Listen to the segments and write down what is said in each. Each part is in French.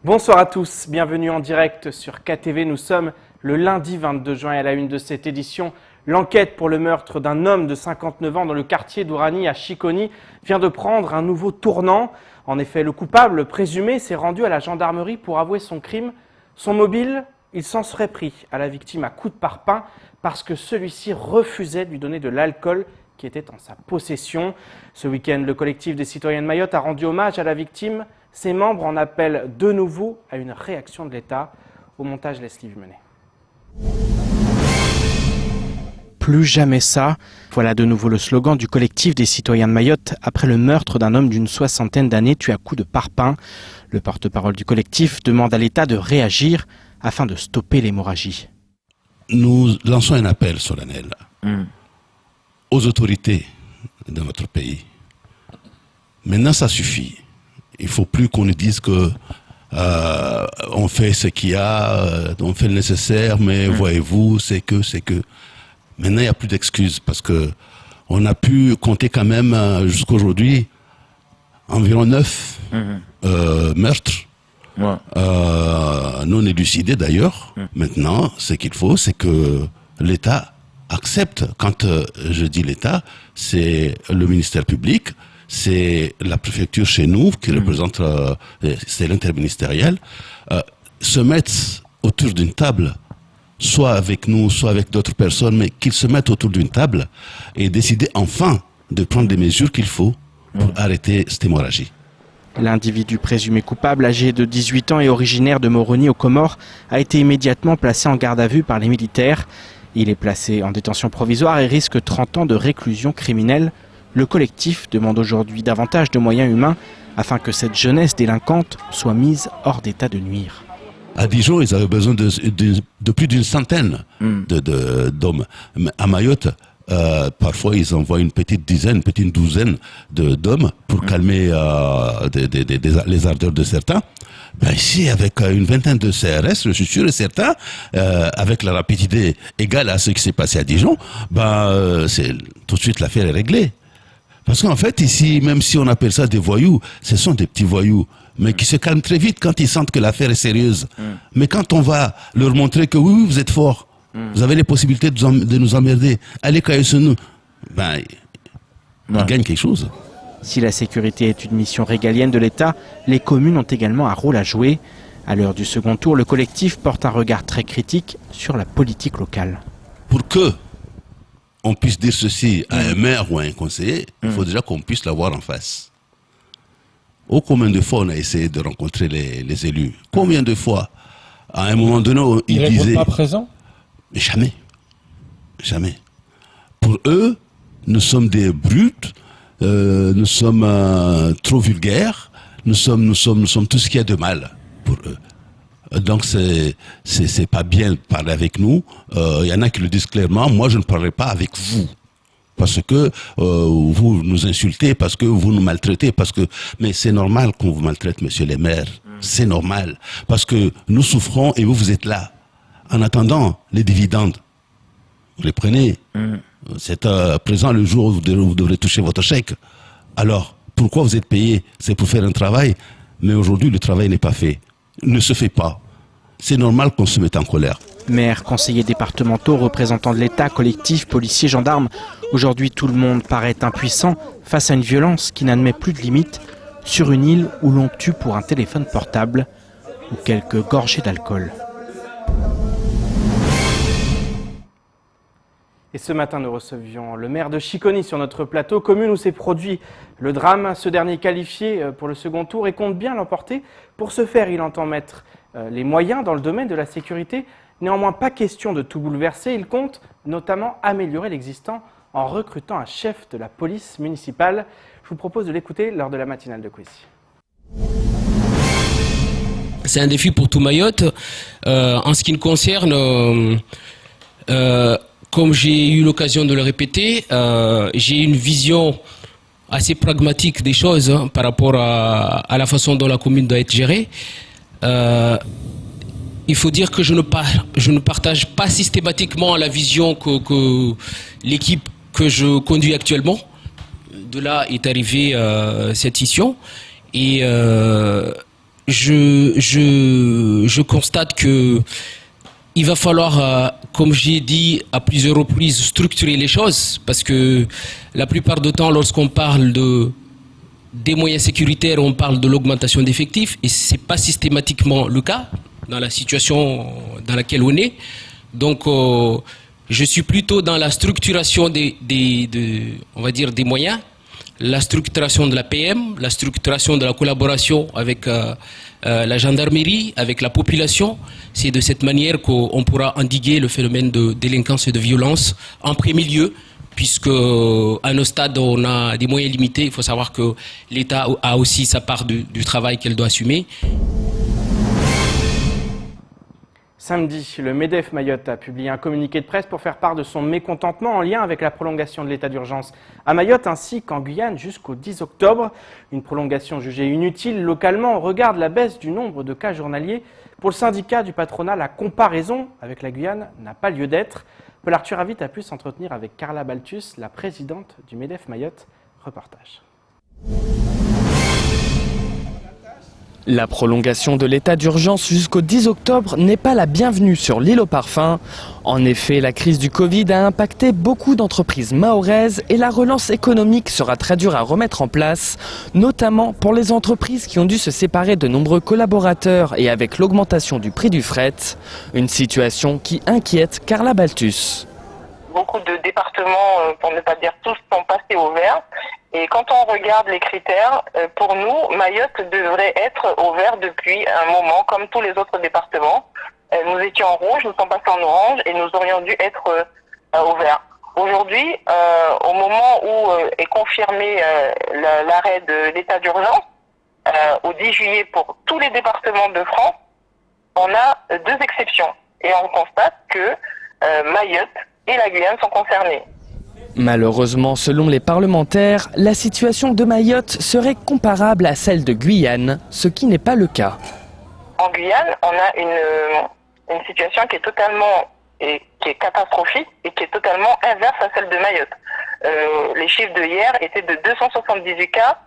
Bonsoir à tous, bienvenue en direct sur KTV. Nous sommes le lundi 22 juin et à la une de cette édition. L'enquête pour le meurtre d'un homme de 59 ans dans le quartier d'Ourani à Chiconi vient de prendre un nouveau tournant. En effet, le coupable présumé s'est rendu à la gendarmerie pour avouer son crime. Son mobile, il s'en serait pris à la victime à coups de parpaing parce que celui-ci refusait de lui donner de l'alcool qui était en sa possession. Ce week-end, le collectif des citoyens de Mayotte a rendu hommage à la victime. Ses membres en appellent de nouveau à une réaction de l'État. Au montage, Leslie Vumenet. Plus jamais ça. Voilà de nouveau le slogan du collectif des citoyens de Mayotte après le meurtre d'un homme d'une soixantaine d'années tué à coups de parpaing. Le porte-parole du collectif demande à l'État de réagir afin de stopper l'hémorragie. Nous lançons un appel solennel aux autorités de notre pays. Maintenant, ça suffit. Il ne faut plus qu'on nous dise que on fait ce qu'il y a, on fait le nécessaire, mais voyez-vous, c'est que. Maintenant, il n'y a plus d'excuses parce que on a pu compter quand même jusqu'à aujourd'hui environ 9 meurtres. Ouais. Non élucidés d'ailleurs. Maintenant, ce qu'il faut, c'est que l'État accepte. Quand je dis l'État, c'est le ministère public, c'est la préfecture chez nous qui représente, c'est l'interministériel, se mettre autour d'une table, soit avec nous, soit avec d'autres personnes, mais qu'ils se mettent autour d'une table et décider enfin de prendre des mesures qu'il faut pour arrêter cette hémorragie. L'individu présumé coupable, âgé de 18 ans et originaire de Moroni aux Comores, a été immédiatement placé en garde à vue par les militaires. Il est placé en détention provisoire et risque 30 ans de réclusion criminelle. Le collectif demande aujourd'hui davantage de moyens humains afin que cette jeunesse délinquante soit mise hors d'état de nuire. À Dijon, ils avaient besoin de plus d'une centaine d'hommes. À Mayotte, parfois, ils envoient une petite dizaine, une petite douzaine d'hommes pour calmer les ardeurs de certains. Ben ici, avec une vingtaine de CRS, je suis sûr et certain, avec la rapidité égale à ce qui s'est passé à Dijon, tout de suite l'affaire est réglée. Parce qu'en fait, ici, même si on appelle ça des voyous, ce sont des petits voyous, mais qui se calment très vite quand ils sentent que l'affaire est sérieuse. Mais quand on va leur montrer que oui, vous êtes forts, vous avez les possibilités de nous emmerder, allez cailler sur nous, ils gagnent quelque chose. Si la sécurité est une mission régalienne de l'État, les communes ont également un rôle à jouer. À l'heure du second tour, le collectif porte un regard très critique sur la politique locale. Pour que on puisse dire ceci à un maire ou à un conseiller, il faut déjà qu'on puisse l'avoir en face. Combien de fois on a essayé de rencontrer les élus? Combien de fois, à un moment donné, ils disaient... pas présents? Jamais. Jamais. Pour eux, nous sommes des brutes, nous sommes trop vulgaires, nous sommes tout ce qu'il y a de mal pour eux. Donc c'est pas bien de parler avec nous. Il y en a qui le disent clairement. Moi, je ne parlerai pas avec vous parce que vous nous insultez, parce que vous nous maltraitez, mais c'est normal qu'on vous maltraite, monsieur les maires. C'est normal parce que nous souffrons et vous êtes là. En attendant les dividendes, vous les prenez. C'est présent le jour où vous devrez toucher votre chèque. Alors, pourquoi vous êtes payé? C'est pour faire un travail, mais aujourd'hui, le travail n'est pas fait. Il ne se fait pas. C'est normal qu'on se mette en colère. Maires, conseillers départementaux, représentants de l'État, collectifs, policiers, gendarmes. Aujourd'hui, tout le monde paraît impuissant face à une violence qui n'admet plus de limites sur une île où l'on tue pour un téléphone portable ou quelques gorgées d'alcool. Et ce matin, nous recevions le maire de Chiconi sur notre plateau, commune où s'est produit le drame. Ce dernier qualifié pour le second tour et compte bien l'emporter. Pour ce faire, il entend mettre les moyens dans le domaine de la sécurité. Néanmoins, pas question de tout bouleverser. Il compte notamment améliorer l'existant en recrutant un chef de la police municipale. Je vous propose de l'écouter lors de la matinale de Kwesi. C'est un défi pour tout Mayotte. En ce qui me concerne, comme j'ai eu l'occasion de le répéter, j'ai une vision assez pragmatique des choses par rapport à la façon dont la commune doit être gérée. Il faut dire que je ne partage pas systématiquement la vision que l'équipe que je conduis actuellement. De là est arrivée cette scission. Et je constate que il va falloir, comme j'ai dit à plusieurs reprises, structurer les choses, parce que la plupart du temps, lorsqu'on parle des moyens sécuritaires, on parle de l'augmentation d'effectifs, et c'est pas systématiquement le cas dans la situation dans laquelle on est. Donc, je suis plutôt dans la structuration on va dire des moyens, la structuration de la PM, la structuration de la collaboration avec la gendarmerie, avec la population. C'est de cette manière qu'on pourra endiguer le phénomène de délinquance et de violence en premier lieu, puisque à nos stades, on a des moyens limités. Il faut savoir que l'État a aussi sa part du travail qu'elle doit assumer. Samedi, le MEDEF Mayotte a publié un communiqué de presse pour faire part de son mécontentement en lien avec la prolongation de l'état d'urgence à Mayotte ainsi qu'en Guyane jusqu'au 10 octobre. Une prolongation jugée inutile localement au regard de la baisse du nombre de cas journaliers. Pour le syndicat du patronat, la comparaison avec la Guyane n'a pas lieu d'être. Paul Arthur Avit a pu s'entretenir avec Carla Baltus, la présidente du MEDEF Mayotte. Reportage. La prolongation de l'état d'urgence jusqu'au 10 octobre n'est pas la bienvenue sur l'île aux parfums. En effet, la crise du Covid a impacté beaucoup d'entreprises mahoraises et la relance économique sera très dure à remettre en place, notamment pour les entreprises qui ont dû se séparer de nombreux collaborateurs et avec l'augmentation du prix du fret. Une situation qui inquiète Carla Baltus. Beaucoup de départements, pour ne pas dire tous, sont passés au vert. Et quand on regarde les critères, pour nous, Mayotte devrait être au vert depuis un moment, comme tous les autres départements. Nous étions en rouge, nous sommes passés en orange et nous aurions dû être au vert. Aujourd'hui, au moment où est confirmé l'arrêt de l'état d'urgence, au 10 juillet pour tous les départements de France, on a 2 exceptions. Et on constate que Mayotte et la Guyane sont concernés. Malheureusement, selon les parlementaires, la situation de Mayotte serait comparable à celle de Guyane, ce qui n'est pas le cas. En Guyane, on a une situation qui est totalement qui est catastrophique et qui est totalement inverse à celle de Mayotte. Les chiffres de hier étaient de 278 cas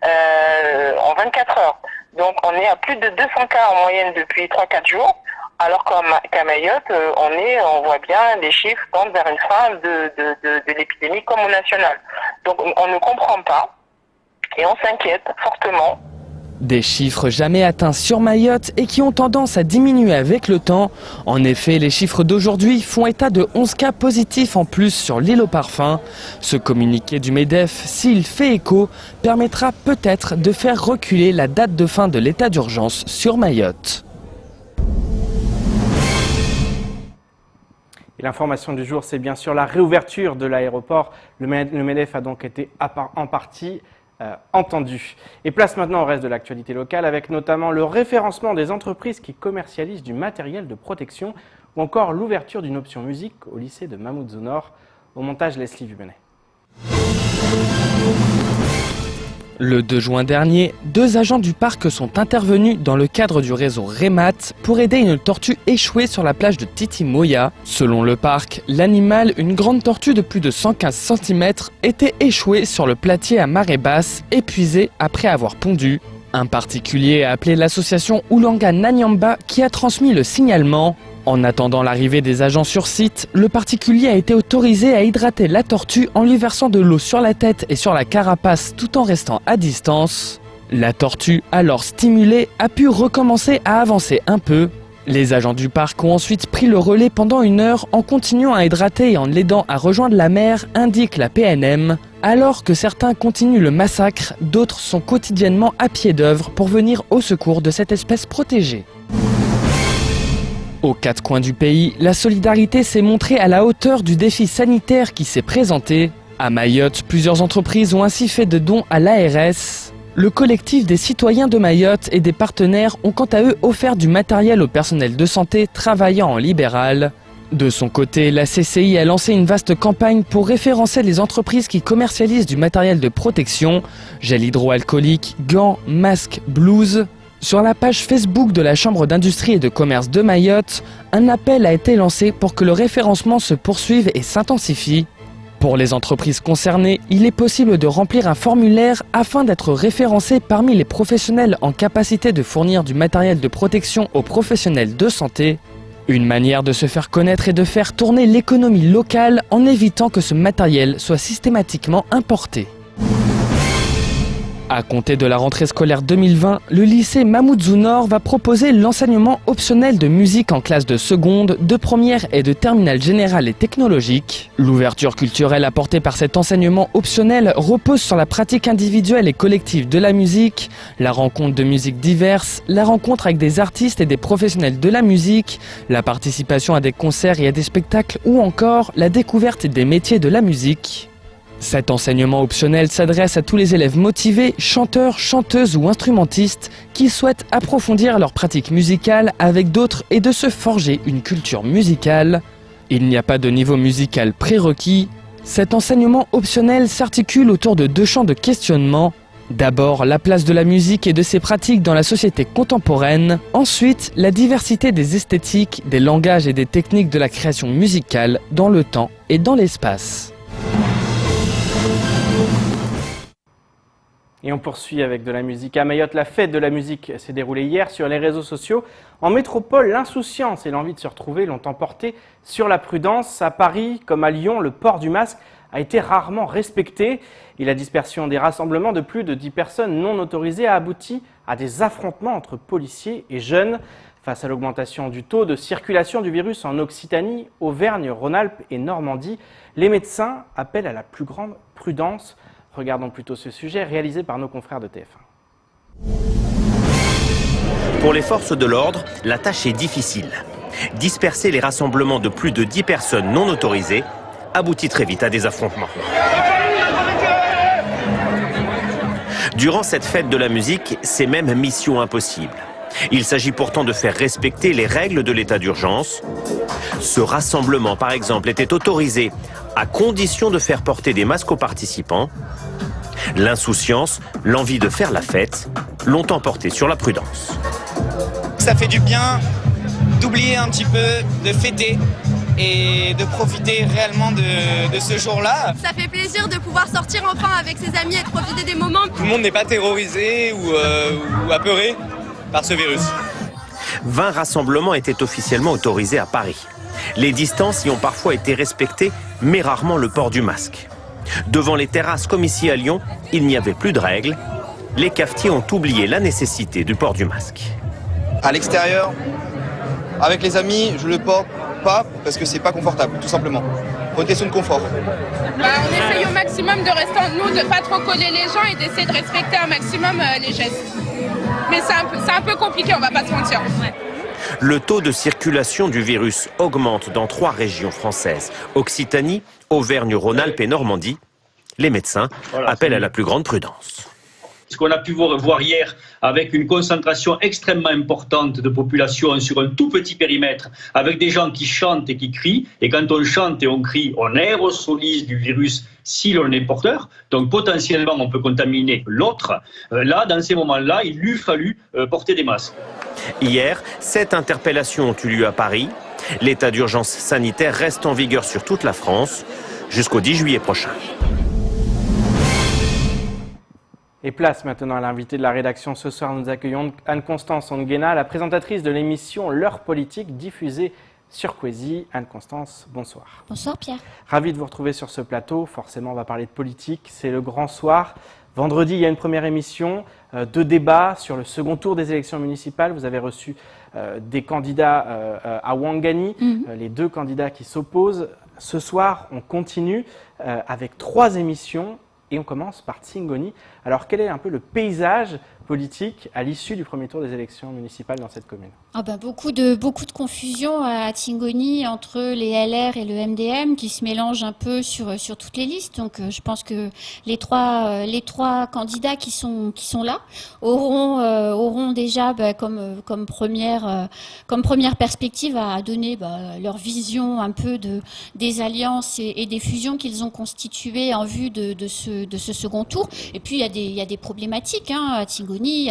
en 24 heures. Donc on est à plus de 200 cas en moyenne depuis 3-4 jours. Alors qu'à Mayotte, on voit bien les chiffres tendent vers une fin de l'épidémie comme au national. Donc on ne comprend pas et on s'inquiète fortement. Des chiffres jamais atteints sur Mayotte et qui ont tendance à diminuer avec le temps. En effet, les chiffres d'aujourd'hui font état de 11 cas positifs en plus sur l'île aux parfums. Ce communiqué du MEDEF, s'il fait écho, permettra peut-être de faire reculer la date de fin de l'état d'urgence sur Mayotte. Et l'information du jour, c'est bien sûr la réouverture de l'aéroport. Le MEDEF a donc été en partie entendu. Et place maintenant au reste de l'actualité locale, avec notamment le référencement des entreprises qui commercialisent du matériel de protection ou encore l'ouverture d'une option musique au lycée de Mamoudzou Nord. Au montage, Leslie Vubenet. Le 2 juin dernier, 2 agents du parc sont intervenus dans le cadre du réseau REMAT pour aider une tortue échouée sur la plage de Titimoya. Selon le parc, l'animal, une grande tortue de plus de 115 cm, était échouée sur le platier à marée basse, épuisée après avoir pondu. Un particulier a appelé l'association Oulanga Nanyamba qui a transmis le signalement. En attendant l'arrivée des agents sur site, le particulier a été autorisé à hydrater la tortue en lui versant de l'eau sur la tête et sur la carapace tout en restant à distance. La tortue, alors stimulée, a pu recommencer à avancer un peu. Les agents du parc ont ensuite pris le relais pendant 1 heure en continuant à hydrater et en l'aidant à rejoindre la mer, indique la PNM. Alors que certains continuent le massacre, d'autres sont quotidiennement à pied d'œuvre pour venir au secours de cette espèce protégée. Aux 4 coins du pays, la solidarité s'est montrée à la hauteur du défi sanitaire qui s'est présenté. À Mayotte, plusieurs entreprises ont ainsi fait de dons à l'ARS. Le collectif des citoyens de Mayotte et des partenaires ont quant à eux offert du matériel au personnel de santé travaillant en libéral. De son côté, la CCI a lancé une vaste campagne pour référencer les entreprises qui commercialisent du matériel de protection, gel hydroalcoolique, gants, masques, blouses. Sur la page Facebook de la Chambre d'industrie et de commerce de Mayotte, un appel a été lancé pour que le référencement se poursuive et s'intensifie. Pour les entreprises concernées, il est possible de remplir un formulaire afin d'être référencé parmi les professionnels en capacité de fournir du matériel de protection aux professionnels de santé. Une manière de se faire connaître et de faire tourner l'économie locale en évitant que ce matériel soit systématiquement importé. À compter de la rentrée scolaire 2020, le lycée Mamoudzou Nord va proposer l'enseignement optionnel de musique en classe de seconde, de première et de terminale générale et technologique. L'ouverture culturelle apportée par cet enseignement optionnel repose sur la pratique individuelle et collective de la musique, la rencontre de musiques diverses, la rencontre avec des artistes et des professionnels de la musique, la participation à des concerts et à des spectacles ou encore la découverte des métiers de la musique. Cet enseignement optionnel s'adresse à tous les élèves motivés, chanteurs, chanteuses ou instrumentistes qui souhaitent approfondir leur pratique musicale avec d'autres et de se forger une culture musicale. Il n'y a pas de niveau musical prérequis. Cet enseignement optionnel s'articule autour de 2 champs de questionnement. D'abord, la place de la musique et de ses pratiques dans la société contemporaine. Ensuite, la diversité des esthétiques, des langages et des techniques de la création musicale dans le temps et dans l'espace. Et on poursuit avec de la musique. À Mayotte, la fête de la musique s'est déroulée hier sur les réseaux sociaux. En métropole, l'insouciance et l'envie de se retrouver l'ont emporté sur la prudence. À Paris, comme à Lyon, le port du masque a été rarement respecté. Et la dispersion des rassemblements de plus de 10 personnes non autorisées a abouti à des affrontements entre policiers et jeunes. Face à l'augmentation du taux de circulation du virus en Occitanie, Auvergne, Rhône-Alpes et Normandie, les médecins appellent à la plus grande prudence. Regardons plutôt ce sujet réalisé par nos confrères de TF1. Pour les forces de l'ordre, la tâche est difficile. Disperser les rassemblements de plus de 10 personnes non autorisées aboutit très vite à des affrontements. Durant cette fête de la musique, c'est même mission impossible. Il s'agit pourtant de faire respecter les règles de l'état d'urgence. Ce rassemblement, par exemple, était autorisé à condition de faire porter des masques aux participants. L'insouciance, l'envie de faire la fête, l'ont emporté sur la prudence. Ça fait du bien d'oublier un petit peu, de fêter et de profiter réellement de ce jour-là. Ça fait plaisir de pouvoir sortir enfin avec ses amis et de profiter des moments. Tout le monde n'est pas terrorisé ou apeuré par ce virus. 20 rassemblements étaient officiellement autorisés à Paris. Les distances y ont parfois été respectées, mais rarement le port du masque. Devant les terrasses comme ici à Lyon, il n'y avait plus de règles. Les cafetiers ont oublié la nécessité du port du masque. À l'extérieur, avec les amis, je le porte pas parce que c'est pas confortable, tout simplement. Pour une question de confort. On essaye au maximum de rester entre nous, de ne pas trop coller les gens et d'essayer de respecter un maximum les gestes. Mais c'est un peu compliqué, on va pas se mentir. Le taux de circulation du virus augmente dans 3 régions françaises. Occitanie, Auvergne, Rhône-Alpes et Normandie. Les médecins appellent à la plus grande prudence. Ce qu'on a pu voir hier avec une concentration extrêmement importante de population sur un tout petit périmètre, avec des gens qui chantent et qui crient. Et quand on chante et on crie, on aérosolise du virus si l'on est porteur. Donc potentiellement, on peut contaminer l'autre. Là, dans ces moments-là, il lui fallu porter des masques. Hier, 7 interpellations ont eu lieu à Paris. L'état d'urgence sanitaire reste en vigueur sur toute la France jusqu'au 10 juillet prochain. Et place maintenant à l'invité de la rédaction. Ce soir, nous accueillons Anne-Constance Onguena, la présentatrice de l'émission L'heure politique diffusée sur Kwezi. Anne-Constance, bonsoir. Bonsoir Pierre. Ravi de vous retrouver sur ce plateau. Forcément, on va parler de politique. C'est le grand soir. Vendredi, il y a une première émission, 2 débats sur le second tour des élections municipales. Vous avez reçu des candidats à Ouangani, les 2 candidats qui s'opposent. Ce soir, on continue avec 3 émissions. Et on commence par Tsingoni. Alors, quel est un peu le paysage politique à l'issue du premier tour des élections municipales dans cette commune? Beaucoup de confusion à Tsingoni entre les LR et le MDM qui se mélangent un peu sur toutes les listes. Donc, je pense que les trois candidats qui sont là auront déjà comme première perspective à donner leur vision un peu des alliances et des fusions qu'ils ont constituées en vue de ce second tour. Et puis il y a des problématiques à Tsingoni. Tingoni.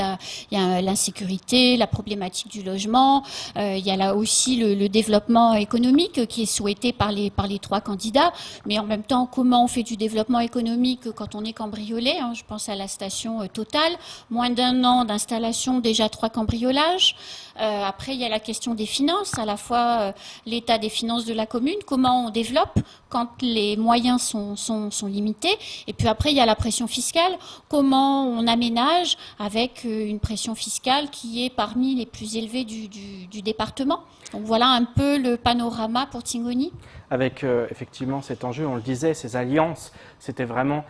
Il y a l'insécurité, la problématique du logement. Il y a là aussi le développement économique qui est souhaité par les trois candidats. Mais en même temps, comment on fait du développement économique quand on est cambriolé, hein, je pense à la station Total. Moins d'1 an d'installation, déjà 3 cambriolages. Après, il y a la question des finances, à la fois l'état des finances de la commune, comment on développe quand les moyens sont limités. Et puis après, il y a la pression fiscale, comment on aménage avec une pression fiscale qui est parmi les plus élevées du département. Donc voilà un peu le panorama pour Tingoni. Avec effectivement cet enjeu, on le disait, ces alliances, c'était vraiment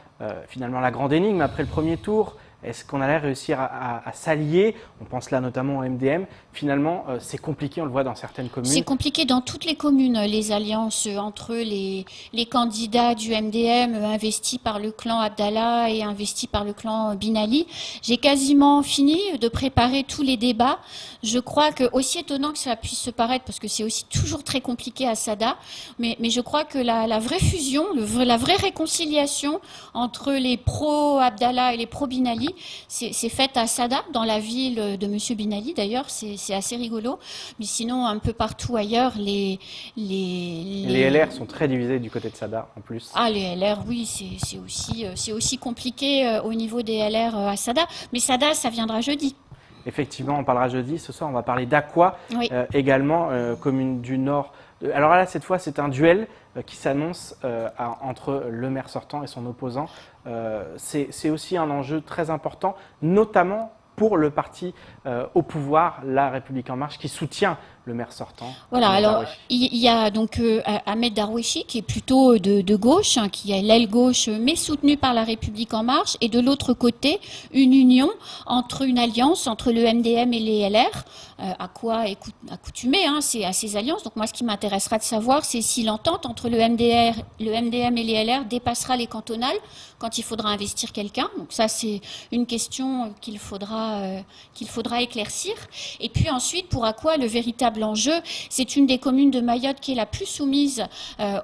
finalement la grande énigme après le premier tour. Est-ce qu'on allait réussir à s'allier? On pense là notamment au MDM. Finalement, c'est compliqué, on le voit dans certaines communes. C'est compliqué dans toutes les communes, les alliances entre les candidats du MDM investis par le clan Abdallah et investis par le clan Bin Ali. J'ai quasiment fini de préparer tous les débats. Je crois que, aussi étonnant que cela puisse se paraître, parce que c'est aussi toujours très compliqué à Sada, mais je crois que la vraie fusion, la vraie réconciliation entre les pro-Abdallah et les pro-Bin Ali, c'est fait à Sada, dans la ville de Monsieur Bin Ali d'ailleurs, c'est assez rigolo. Mais sinon, un peu partout ailleurs, les LR sont très divisés du côté de Sada en plus. Ah, les LR, oui, c'est aussi compliqué au niveau des LR à Sada. Mais Sada, ça viendra jeudi. Effectivement, on parlera jeudi. Ce soir, on va parler d'Aqua, oui. Également, commune du Nord. Alors là, cette fois, c'est un duel qui s'annonce entre le maire sortant et son opposant. C'est aussi un enjeu très important, notamment pour le parti au pouvoir, La République En Marche, qui soutient le maire sortant. Voilà, alors il y a donc Ahmed Darwishi qui est plutôt de gauche, hein, qui est l'aile gauche, mais soutenu par La République En Marche, et de l'autre côté, une union, une alliance entre le MDM et les LR, à quoi accoutumé hein, à ces alliances. Donc moi, ce qui m'intéressera de savoir, c'est si l'entente entre le MDM et les LR dépassera les cantonales quand il faudra investir quelqu'un. Donc ça, c'est une question qu'il faudra éclaircir. Et puis ensuite, pour Aqua, le véritable enjeu, c'est une des communes de Mayotte qui est la plus soumise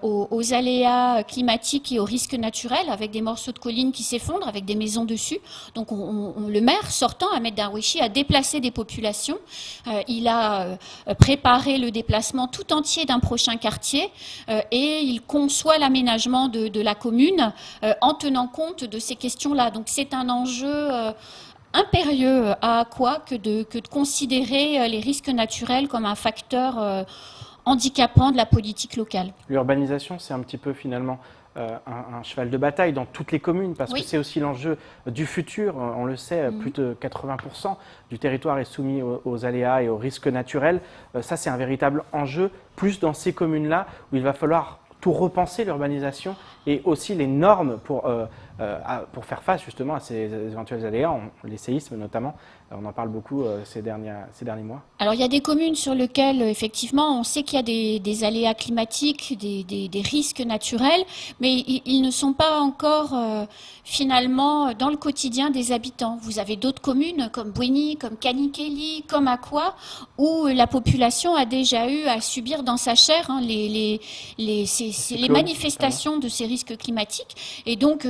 aux aléas climatiques et aux risques naturels, avec des morceaux de collines qui s'effondrent, avec des maisons dessus. Donc le maire sortant, Ahmed Darwishi, a déplacé des populations. Il a préparé le déplacement tout entier d'un prochain quartier et il conçoit l'aménagement de la commune en tenant compte de ces questions-là. Donc c'est un enjeu impérieux à Aqua que de considérer les risques naturels comme un facteur handicapant de la politique locale. L'urbanisation, c'est un petit peu finalement un cheval de bataille dans toutes les communes, parce que c'est aussi l'enjeu du futur. On le sait, plus de 80% du territoire est soumis aux aléas et aux risques naturels. Ça, c'est un véritable enjeu, plus dans ces communes-là, où il va falloir tout repenser, l'urbanisation, et aussi les normes pour faire face justement à ces éventuels aléas, les séismes notamment. On en parle beaucoup ces derniers mois. Alors il y a des communes sur lesquelles effectivement on sait qu'il y a des aléas climatiques, des risques naturels, mais ils ne sont pas encore finalement dans le quotidien des habitants. Vous avez d'autres communes comme Bouéni, comme Kanikeli, comme Aqua, où la population a déjà eu à subir dans sa chair hein, les manifestations de ces risques climatiques. Et donc,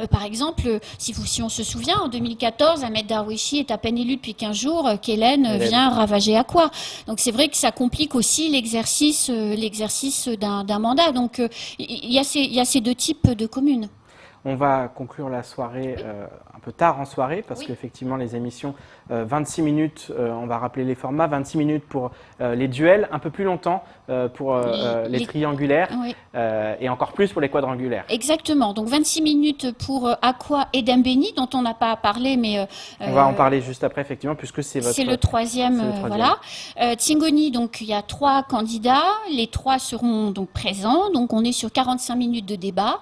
par exemple, si on se souvient, en 2014, Ahmed Darwishi est à peine élu depuis 15 jours, Kellen vient ravager Aqua. Donc c'est vrai que ça complique aussi l'exercice d'un mandat. Donc il y a ces deux types de communes. On va conclure la soirée un peu tard en soirée, parce qu'effectivement les émissions, 26 minutes, on va rappeler les formats, 26 minutes pour les duels, un peu plus longtemps pour les triangulaires, et encore plus pour les quadrangulaires. Exactement, donc 26 minutes pour Aqua et Dembéni, dont on n'a pas parlé, mais... on va en parler juste après, effectivement, puisque c'est le troisième, voilà. Tingoni, donc il y a 3 candidats, les 3 seront donc présents, donc on est sur 45 minutes de débat.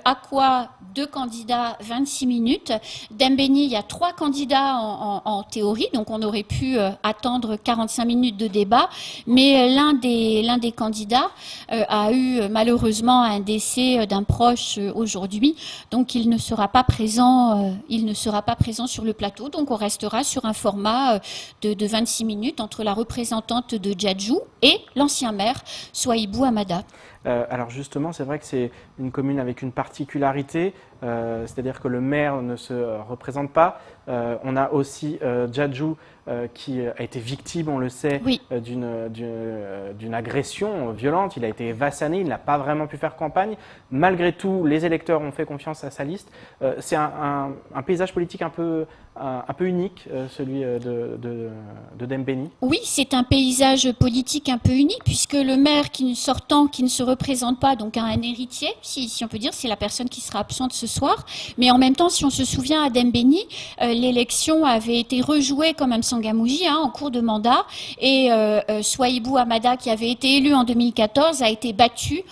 Aqua, 2 candidats, 26 minutes. Dembéni, il y a 3 candidats en théorie, donc on aurait pu attendre 45 minutes de débat, mais l'un des candidats a eu malheureusement un décès d'un proche aujourd'hui, donc il ne sera pas présent sur le plateau, donc on restera sur un format de 26 minutes entre la représentante de Djadjou et l'ancien maire Souaïbou Amada. Alors justement, c'est vrai que c'est une commune avec une particularité. c'est-à-dire que le maire ne se représente pas. On a aussi Djadju qui a été victime, on le sait, Oui. d'une agression violente. Il a été vassané, il n'a pas vraiment pu faire campagne. Malgré tout, les électeurs ont fait confiance à sa liste. C'est un paysage politique un peu unique, celui de Dembéni. Oui, c'est un paysage politique un peu unique, puisque le maire sortant, qui ne se représente pas, donc a un héritier, si on peut dire, c'est la personne qui sera absente ce soir. Mais en même temps, si on se souvient à Dembéni, l'élection avait été rejouée comme Msangamouji en cours de mandat, et Souaïbou Hamada, qui avait été élu en 2014, a été battu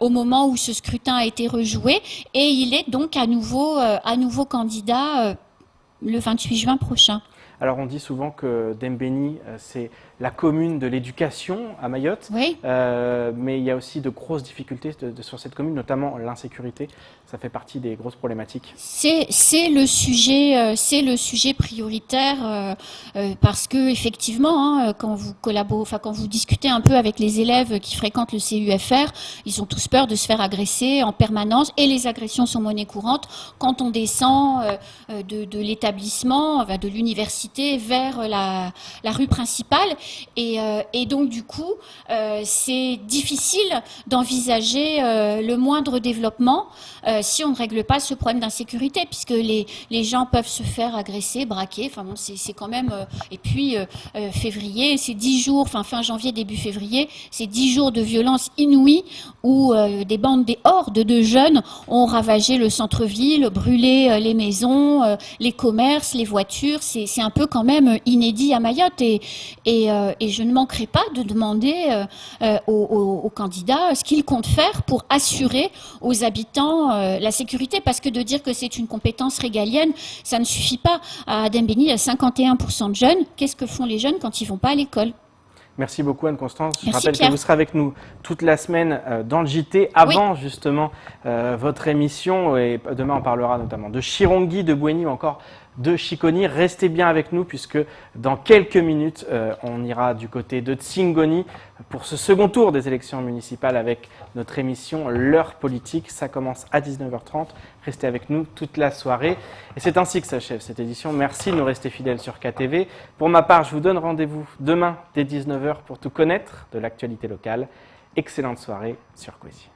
au moment où ce scrutin a été rejoué, et il est donc à nouveau candidat le 28 juin prochain. Alors on dit souvent que Dembéni, c'est la commune de l'éducation à Mayotte, oui. Mais il y a aussi de grosses difficultés sur cette commune, notamment l'insécurité. Ça fait partie des grosses problématiques. C'est le sujet prioritaire parce que effectivement, quand vous quand vous discutez un peu avec les élèves qui fréquentent le CUFR, ils ont tous peur de se faire agresser en permanence, et les agressions sont monnaie courante quand on descend de l'établissement, de l'université vers la rue principale, et donc du coup, c'est difficile d'envisager le moindre développement si on ne règle pas ce problème d'insécurité, puisque les gens peuvent se faire agresser, braquer. Enfin bon, c'est quand même. Et puis février, c'est 10 jours, fin janvier, début février, c'est 10 jours de violence inouïe où des hordes de jeunes ont ravagé le centre-ville, brûlé les maisons, les commerces, les voitures. C'est un peu quand même inédit à Mayotte, et je ne manquerai pas de demander aux candidats ce qu'ils comptent faire pour assurer aux habitants la sécurité, parce que de dire que c'est une compétence régalienne, ça ne suffit pas. À Dembéni, il y a 51% de jeunes. Qu'est-ce que font les jeunes quand ils ne vont pas à l'école ? Merci beaucoup Anne-Constance. Je Merci, rappelle Pierre. que vous serez avec nous toute la semaine dans le JT, avant justement votre émission. Et demain, on parlera notamment de Chirongi, de Bouéni ou encore de Chiconi. Restez bien avec nous, puisque dans quelques minutes, on ira du côté de Tsingoni pour ce second tour des élections municipales avec notre émission L'heure politique. Ça commence à 19h30. Restez avec nous toute la soirée. Et c'est ainsi que s'achève cette édition. Merci de nous rester fidèles sur KTV. Pour ma part, je vous donne rendez-vous demain dès 19h pour tout connaître de l'actualité locale. Excellente soirée sur Coésie.